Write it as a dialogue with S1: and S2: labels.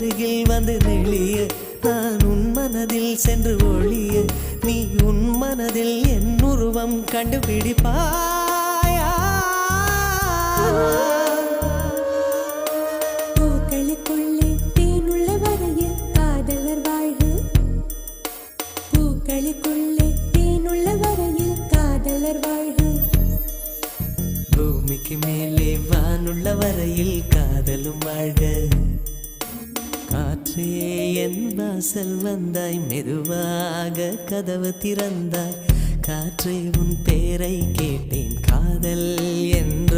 S1: அருகில் வந்து நெளிய நான் உன் மனதில் சென்று ஒளிய நீ உன் மனதில் என் உருவம் கண்டுபிடிப்பாயா
S2: பூக்களுக்குள்ளே தேனுள்ள வரையில் காதலர் வாழ்வு பூக்களுக்குள்ளே தேனுள்ள வரையில் காதலர் வாழ்வு
S1: பூமிக்கு மேலே வானுள்ள வரையில் காதலும் வாழ்க காற்றே என் வாசல் வந்தாய் மெதுவாக கதவு திறந்தாய் காற்றே உன் பேரை கேட்டேன் காதல் என்ற